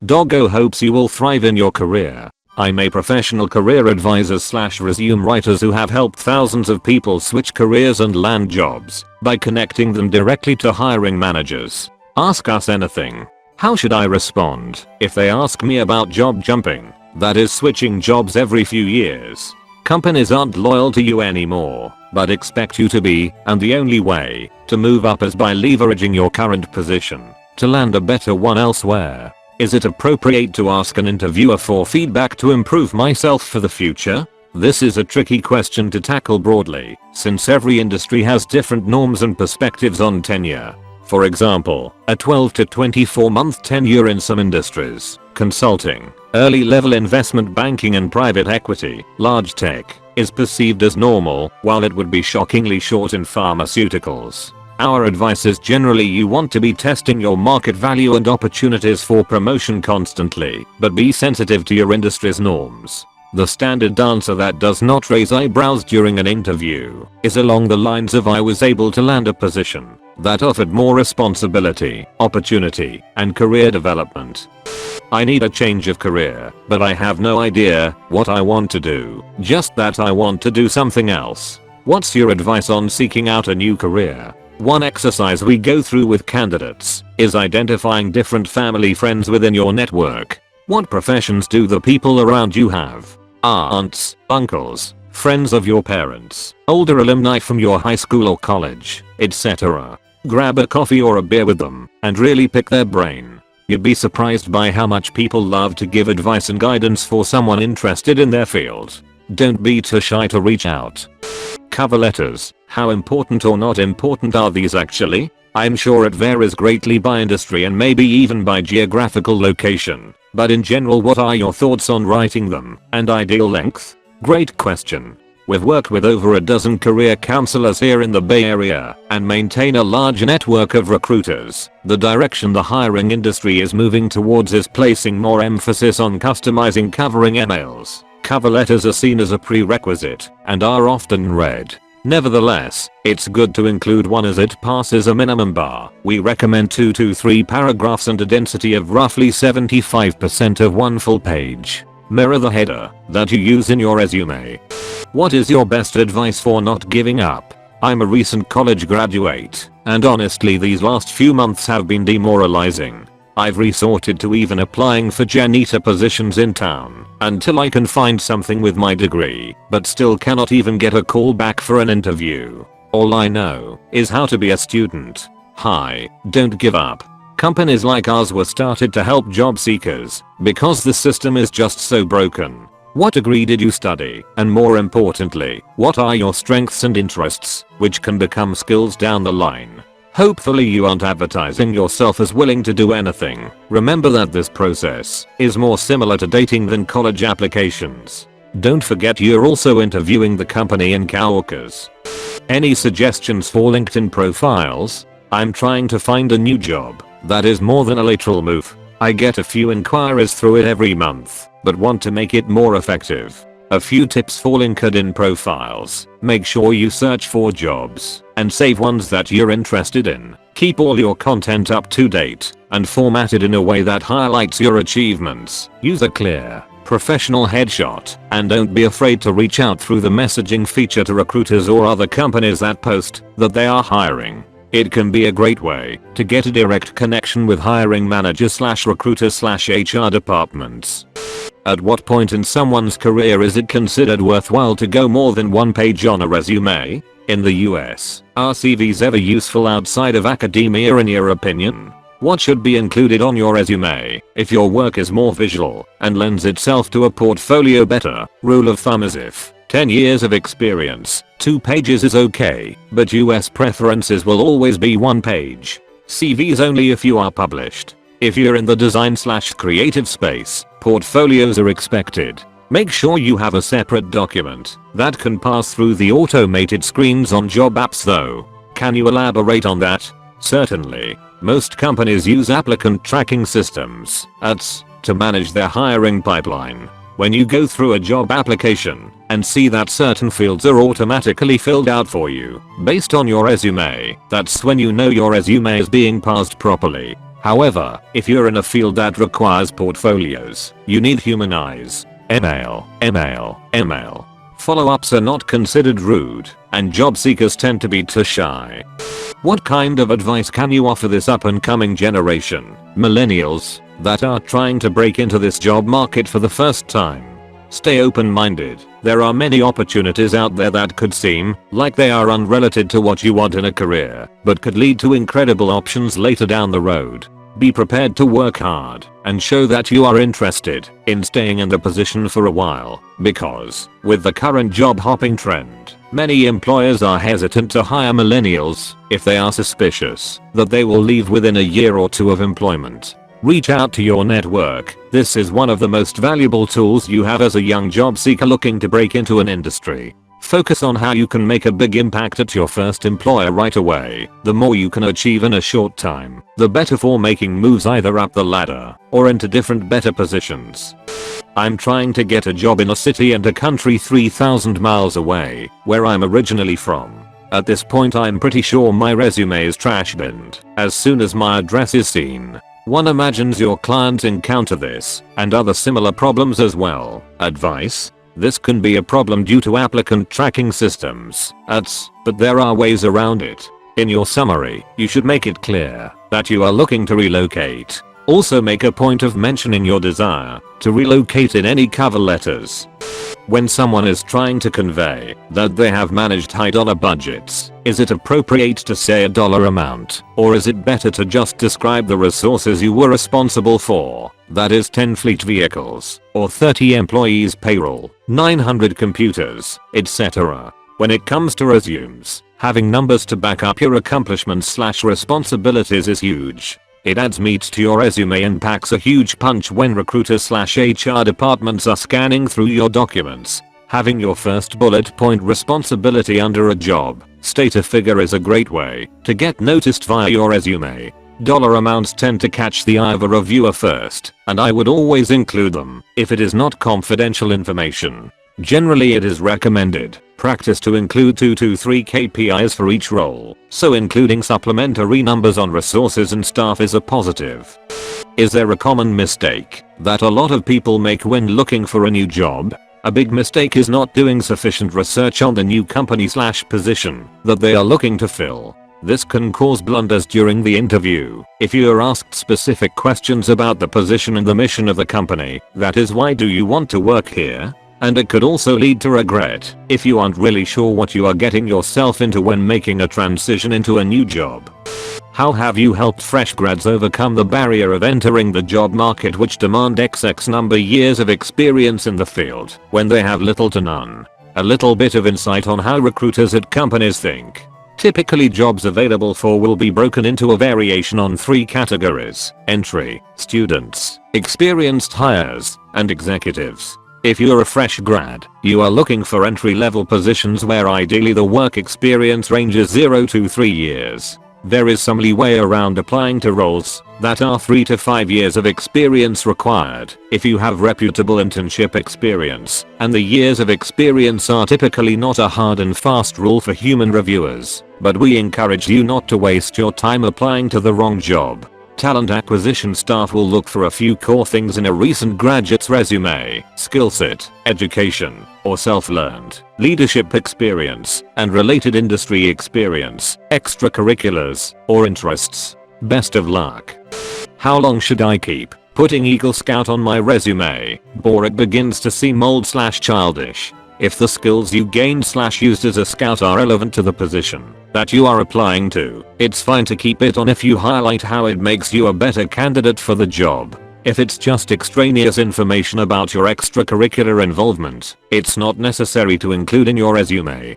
Doggo hopes you will thrive in your career. I'm a professional career advisor / resume writers who have helped thousands of people switch careers and land jobs by connecting them directly to hiring managers. Ask us anything. How should I respond if they ask me about job jumping? That is switching jobs every few years. Companies aren't loyal to you anymore, but expect you to be, and the only way to move up is by leveraging your current position to land a better one elsewhere. Is it appropriate to ask an interviewer for feedback to improve myself for the future? This is a tricky question to tackle broadly, since every industry has different norms and perspectives on tenure. For example, a 12 to 24 month tenure in some industries, consulting, early level investment banking and private equity, large tech, is perceived as normal, while it would be shockingly short in pharmaceuticals. Our advice is generally you want to be testing your market value and opportunities for promotion constantly, but be sensitive to your industry's norms. The standard answer that does not raise eyebrows during an interview is along the lines of I was able to land a position that offered more responsibility, opportunity, and career development. I need a change of career, but I have no idea what I want to do, just that I want to do something else. What's your advice on seeking out a new career? One exercise we go through with candidates is identifying different family friends within your network. What professions do the people around you have? Aunts, uncles, friends of your parents, older alumni from your high school or college, etc. Grab a coffee or a beer with them and really pick their brain. You'd be surprised by how much people love to give advice and guidance for someone interested in their field. Don't be too shy to reach out. Cover letters. How important or not important are these actually? I'm sure it varies greatly by industry and maybe even by geographical location. But in general, what are your thoughts on writing them, and ideal length? Great question. We've worked with over a dozen career counselors here in the Bay Area and maintain a large network of recruiters. The direction the hiring industry is moving towards is placing more emphasis on customizing covering emails. Cover letters are seen as a prerequisite and are often read. Nevertheless, it's good to include one as it passes a minimum bar. We recommend 2 to 3 paragraphs and a density of roughly 75% of one full page. Mirror the header that you use in your resume. What is your best advice for not giving up? I'm a recent college graduate, and honestly these last few months have been demoralizing. I've resorted to even applying for janitor positions in town until I can find something with my degree, but still cannot even get a call back for an interview. All I know is how to be a student. Hi, don't give up. Companies like ours were started to help job seekers because the system is just so broken. What degree did you study? And more importantly, what are your strengths and interests, which can become skills down the line? Hopefully you aren't advertising yourself as willing to do anything. Remember that this process is more similar to dating than college applications. Don't forget you're also interviewing the company in coworkers. Any suggestions for LinkedIn profiles? I'm trying to find a new job that is more than a lateral move. I get a few inquiries through it every month, but want to make it more effective. A few tips for LinkedIn profiles. Make sure you search for jobs and save ones that you're interested in. Keep all your content up to date and formatted in a way that highlights your achievements. Use a clear, professional headshot and don't be afraid to reach out through the messaging feature to recruiters or other companies that post that they are hiring. It can be a great way to get a direct connection with hiring managers / recruiters / HR departments. At what point in someone's career is it considered worthwhile to go more than one page on a resume? In the US, are CVs ever useful outside of academia in your opinion? What should be included on your resume if your work is more visual and lends itself to a portfolio better? Rule of thumb is if 10 years of experience, 2 pages is okay, but US preferences will always be 1 page. CVs only if you are published. If you're in the design / creative space, portfolios are expected. Make sure you have a separate document that can pass through the automated screens on job apps though. Can you elaborate on that? Certainly. Most companies use applicant tracking systems, ATS, to manage their hiring pipeline. When you go through a job application and see that certain fields are automatically filled out for you based on your resume, that's when you know your resume is being parsed properly. However, if you're in a field that requires portfolios, you need human eyes. Email. Follow-ups are not considered rude, and job seekers tend to be too shy. What kind of advice can you offer this up-and-coming generation, millennials, that are trying to break into this job market for the first time? Stay open-minded. There are many opportunities out there that could seem like they are unrelated to what you want in a career, but could lead to incredible options later down the road. Be prepared to work hard and show that you are interested in staying in the position for a while, because with the current job hopping trend, many employers are hesitant to hire millennials if they are suspicious that they will leave within a year or two of employment. Reach out to your network. This is one of the most valuable tools you have as a young job seeker looking to break into an industry. Focus on how you can make a big impact at your first employer right away. The more you can achieve in a short time, the better for making moves either up the ladder or into different better positions. I'm trying to get a job in a city and a country 3,000 miles away, where I'm originally from. At this point I'm pretty sure my resume is trash binned as soon as my address is seen. One imagines your clients encounter this and other similar problems as well. Advice? This can be a problem due to applicant tracking systems, but there are ways around it. In your summary, you should make it clear that you are looking to relocate. Also make a point of mentioning your desire to relocate in any cover letters. When someone is trying to convey that they have managed high dollar budgets, is it appropriate to say a dollar amount, or is it better to just describe the resources you were responsible for? That is 10 fleet vehicles, or 30 employees payroll, 900 computers, etc. When it comes to resumes, having numbers to back up your accomplishments/responsibilities is huge. It adds meat to your resume and packs a huge punch when recruiters/HR departments are scanning through your documents. Having your first bullet point responsibility under a job status figure is a great way to get noticed via your resume. Dollar amounts tend to catch the eye of a reviewer first, and I would always include them if it is not confidential information. Generally it is recommended practice to include 2 to 3 KPIs for each role, so including supplementary numbers on resources and staff is a positive. Is there a common mistake that a lot of people make when looking for a new job? A big mistake is not doing sufficient research on the new company/position that they are looking to fill. This can cause blunders during the interview. If you are asked specific questions about the position and the mission of the company, that is, why do you want to work here? And it could also lead to regret if you aren't really sure what you are getting yourself into when making a transition into a new job. How have you helped fresh grads overcome the barrier of entering the job market, which demand XX number years of experience in the field when they have little to none? A little bit of insight on how recruiters at companies think. Typically jobs available for will be broken into a variation on 3 categories: entry, students, experienced hires, and executives. If you're a fresh grad, you are looking for entry-level positions where ideally the work experience ranges 0 to 3 years. There is some leeway around applying to roles that are 3 to 5 years of experience required if you have reputable internship experience, and the years of experience are typically not a hard and fast rule for human reviewers, but we encourage you not to waste your time applying to the wrong job. Talent acquisition staff will look for a few core things in a recent graduate's resume: skill set, education, or self-learned, leadership experience, and related industry experience, extracurriculars, or interests. Best of luck. How long should I keep putting Eagle Scout on my resume before it begins to seem old/childish? If the skills you gained/used as a scout are relevant to the position that you are applying to, it's fine to keep it on if you highlight how it makes you a better candidate for the job. If it's just extraneous information about your extracurricular involvement, it's not necessary to include in your resume.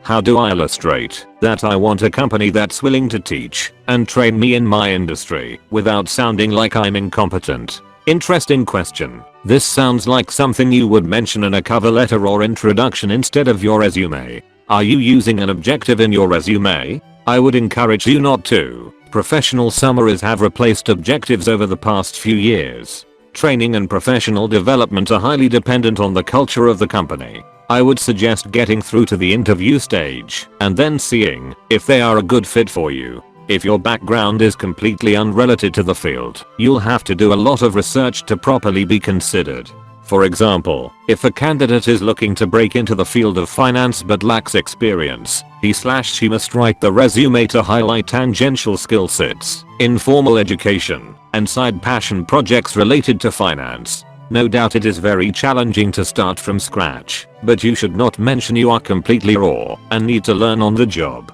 How do I illustrate that I want a company that's willing to teach and train me in my industry without sounding like I'm incompetent? Interesting question. This sounds like something you would mention in a cover letter or introduction instead of your resume. Are you using an objective in your resume? I would encourage you not to. Professional summaries have replaced objectives over the past few years. Training and professional development are highly dependent on the culture of the company. I would suggest getting through to the interview stage and then seeing if they are a good fit for you. If your background is completely unrelated to the field, you'll have to do a lot of research to properly be considered. For example, if a candidate is looking to break into the field of finance but lacks experience, he/she must write the resume to highlight tangential skill sets, informal education, and side passion projects related to finance. No doubt it is very challenging to start from scratch, but you should not mention you are completely raw and need to learn on the job.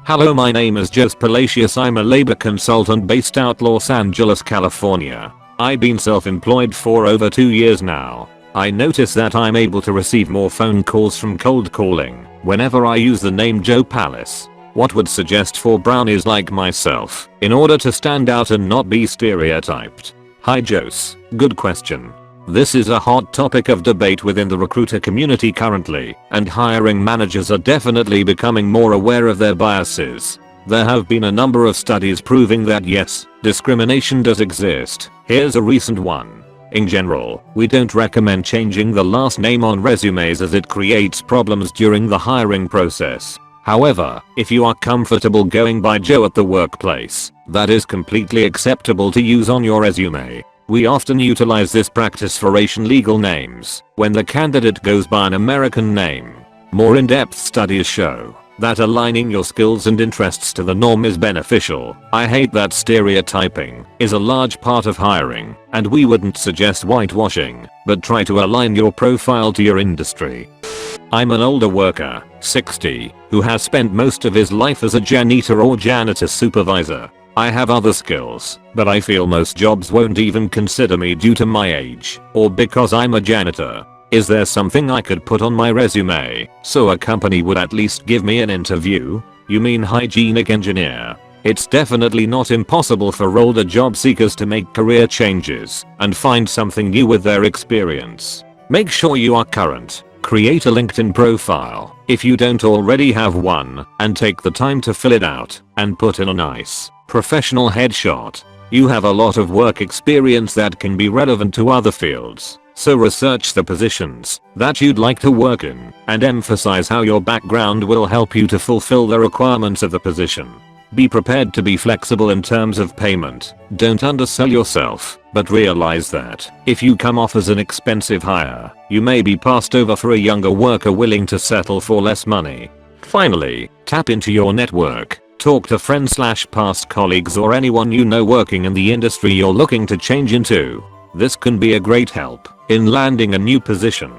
Hello, my name is Jose Palacios. I'm a labor consultant based out Los Angeles, California. I've been self-employed for over 2 years now. I notice that I'm able to receive more phone calls from cold calling whenever I use the name Joe Palace. What would suggest for brownies like myself in order to stand out and not be stereotyped? Hi Jose, good question. This is a hot topic of debate within the recruiter community currently, and hiring managers are definitely becoming more aware of their biases. There have been a number of studies proving that yes, discrimination does exist. Here's a recent one. In general, we don't recommend changing the last name on resumes as it creates problems during the hiring process. However, if you are comfortable going by Joe at the workplace, that is completely acceptable to use on your resume. We often utilize this practice for Asian legal names when the candidate goes by an American name. More in-depth studies show that aligning your skills and interests to the norm is beneficial. I hate that stereotyping is a large part of hiring, and we wouldn't suggest whitewashing, but try to align your profile to your industry. I'm an older worker, 60, who has spent most of his life as a janitor or janitor supervisor. I have other skills, but I feel most jobs won't even consider me due to my age, or because I'm a janitor. Is there something I could put on my resume so a company would at least give me an interview? You mean hygienic engineer? It's definitely not impossible for older job seekers to make career changes and find something new with their experience. Make sure you are current. Create a LinkedIn profile if you don't already have one, and take the time to fill it out and put in a nice, professional headshot. You have a lot of work experience that can be relevant to other fields. So research the positions that you'd like to work in and emphasize how your background will help you to fulfill the requirements of the position. Be prepared to be flexible in terms of payment. Don't undersell yourself, but realize that if you come off as an expensive hire, you may be passed over for a younger worker willing to settle for less money. Finally, tap into your network. Talk to friends/past colleagues or anyone you know working in the industry you're looking to change into. This can be a great help in landing a new position.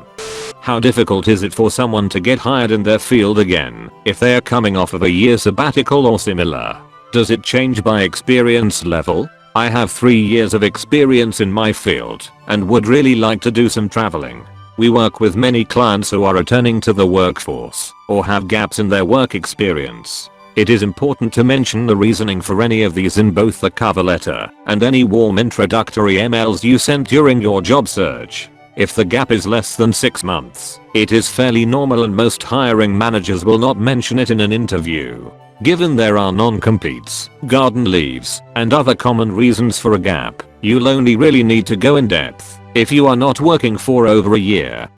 How difficult is it for someone to get hired in their field again if they are coming off of a year sabbatical or similar? Does it change by experience level? I have 3 years of experience in my field and would really like to do some traveling. We work with many clients who are returning to the workforce or have gaps in their work experience. It is important to mention the reasoning for any of these in both the cover letter and any warm introductory emails you sent during your job search. If the gap is less than 6 months, it is fairly normal and most hiring managers will not mention it in an interview. Given there are non-competes, garden leaves, and other common reasons for a gap, you'll only really need to go in depth if you are not working for over a year.